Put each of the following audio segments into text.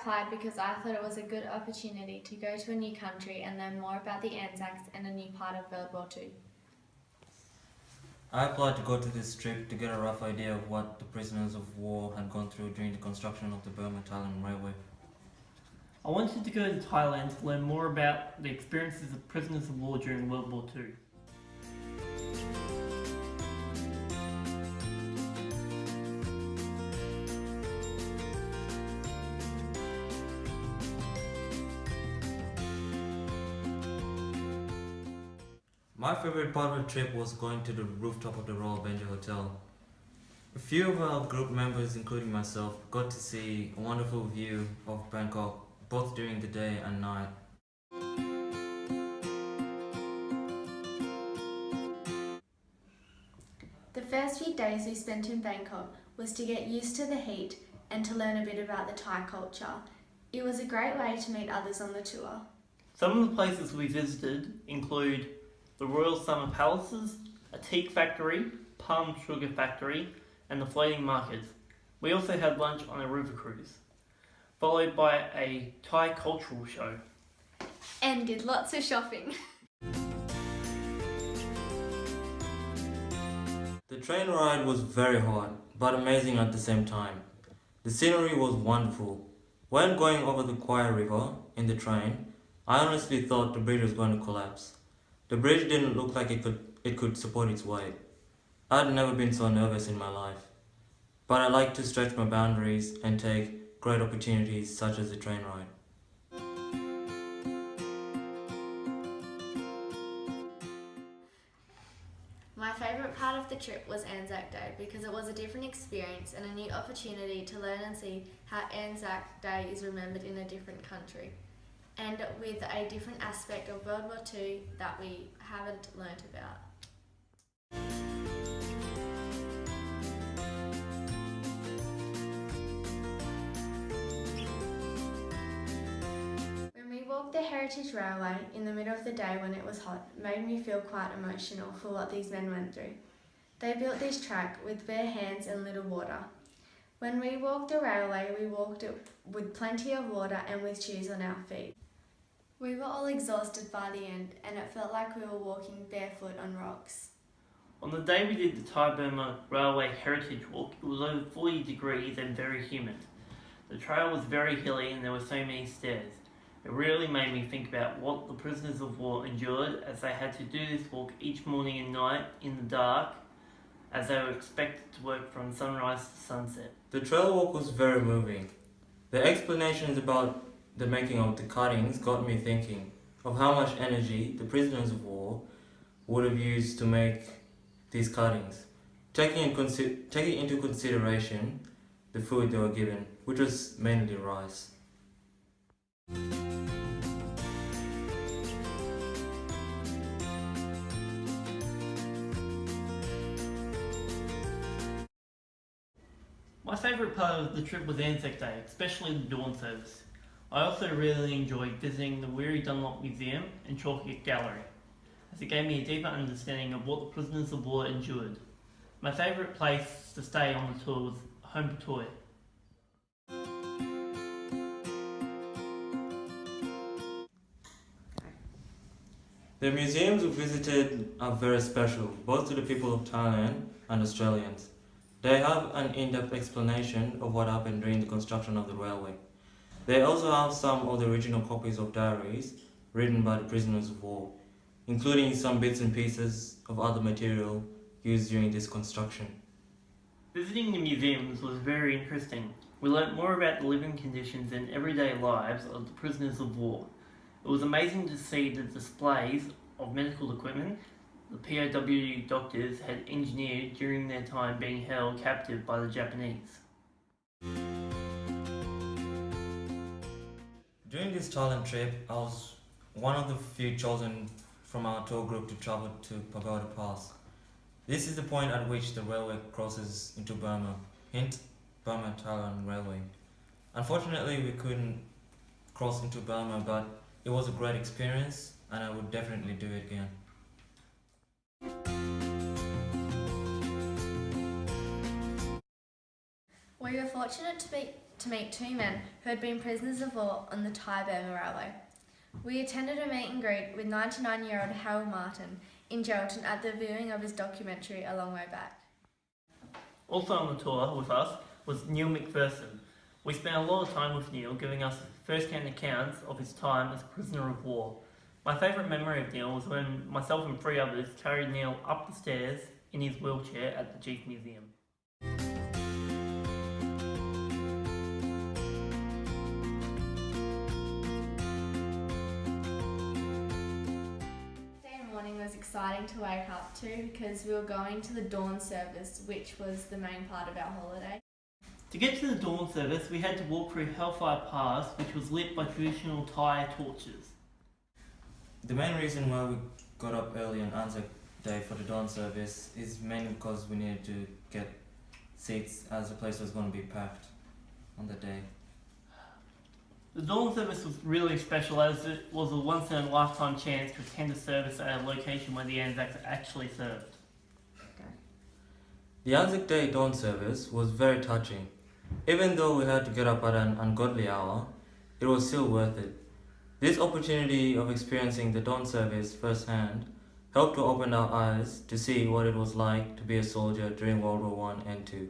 applied because I thought it was a good opportunity to go to a new country and learn more about the ANZACs and a new part of World War II. I applied to go to this trip to get a rough idea of what the prisoners of war had gone through during the construction of the Burma-Thailand Railway. I wanted to go to Thailand to learn more about the experiences of prisoners of war during World War II. My favourite part of the trip was going to the rooftop of the Royal Benja Hotel. A few of our group members, including myself, got to see a wonderful view of Bangkok, both during the day and night. The first few days we spent in Bangkok was to get used to the heat and to learn a bit about the Thai culture. It was a great way to meet others on the tour. Some of the places we visited include the Royal Summer Palaces, a teak factory, palm sugar factory, and the floating market. We also had lunch on a river cruise, followed by a Thai cultural show. And did lots of shopping. The train ride was very hot, but amazing at the same time. The scenery was wonderful. When going over the Kwai River in the train, I honestly thought the bridge was going to collapse. The bridge didn't look like it could support its weight. I'd never been so nervous in my life. But I like to stretch my boundaries and take great opportunities such as the train ride. My favourite part of the trip was ANZAC Day because it was a different experience and a new opportunity to learn and see how ANZAC Day is remembered in a different country, and with a different aspect of World War II that we haven't learnt about. When we walked the Heritage Railway in the middle of the day when it was hot, made me feel quite emotional for what these men went through. They built this track with bare hands and little water. When we walked the railway, we walked it with plenty of water and with shoes on our feet. We were all exhausted by the end, and it felt like we were walking barefoot on rocks. On the day we did the Thai-Burma Railway Heritage Walk, it was over 40 degrees and very humid. The trail was very hilly and there were so many stairs. It really made me think about what the prisoners of war endured as they had to do this walk each morning and night in the dark, as they were expected to work from sunrise to sunset. The trail walk was very moving. The explanations about the making of the cuttings got me thinking of how much energy the prisoners of war would have used to make these cuttings, taking into consideration the food they were given, which was mainly rice. My favourite part of the trip was ANZAC Day, especially the dawn service. I also really enjoyed visiting the Weary Dunlop Museum and Chalkett Gallery, as it gave me a deeper understanding of what the prisoners of war endured. My favourite place to stay on the tour was Home Toy. The museums we visited are very special, both to the people of Thailand and Australians. They have an in-depth explanation of what happened during the construction of the railway. They also have some of the original copies of diaries written by the prisoners of war, including some bits and pieces of other material used during this construction. Visiting the museums was very interesting. We learnt more about the living conditions and everyday lives of the prisoners of war. It was amazing to see the displays of medical equipment the POW doctors had engineered during their time being held captive by the Japanese. During this Thailand trip, I was one of the few chosen from our tour group to travel to Pagoda Pass. This is the point at which the railway crosses into Burma, hint Burma-Thailand Railway. Unfortunately, we couldn't cross into Burma, but it was a great experience and I would definitely do it again. We were fortunate to meet two men who had been prisoners of war on the Thai-Burma Railway. We attended a meet and greet with 99-year-old Harold Martin in Geraldton at the viewing of his documentary A Long Way Back. Also on the tour with us was Neil McPherson. We spent a lot of time with Neil, giving us first-hand accounts of his time as a prisoner of war. My favourite memory of Neil was when myself and 3 others carried Neil up the stairs in his wheelchair at the Chief Museum. Was exciting to wake up to because we were going to the dawn service, which was the main part of our holiday. To get to the dawn service, we had to walk through HELLFIRE Pass, which was lit by traditional Thai torches. The main reason why we got up early on ANZAC Day for the dawn service is mainly because we needed to get seats as the place was going to be packed on the day. The dawn service was really special as it was a once-in-a-lifetime chance to attend a service at a location where the ANZACs actually served. The ANZAC Day dawn service was very touching. Even though we had to get up at an ungodly hour, it was still worth it. This opportunity of experiencing the dawn service firsthand helped to open our eyes to see what it was like to be a soldier during World War I and II.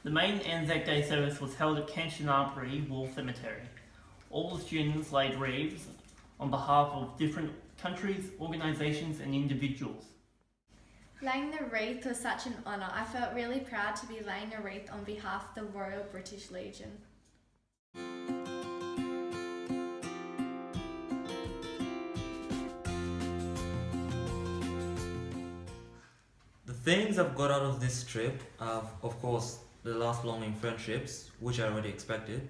The main ANZAC Day service was held at Kanchanaburi War Cemetery. All the students laid wreaths on behalf of different countries, organisations and individuals. Laying the wreath was such an honour. I felt really proud to be laying a wreath on behalf of the Royal British Legion. The things I've got out of this trip are, of course, the lifelong friendships, which I already expected.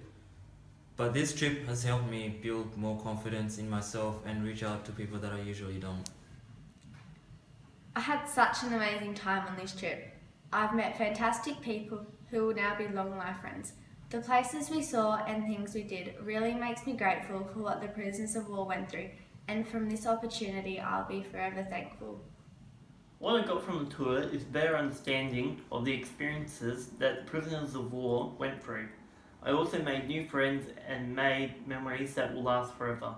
But this trip has helped me build more confidence in myself and reach out to people that I usually don't. I had such an amazing time on this trip. I've met fantastic people who will now be long life friends. The places we saw and things we did really makes me grateful for what the prisoners of war went through, and from this opportunity I'll be forever thankful. What I got from the tour is better understanding of the experiences that the prisoners of war went through. I also made new friends and made memories that will last forever.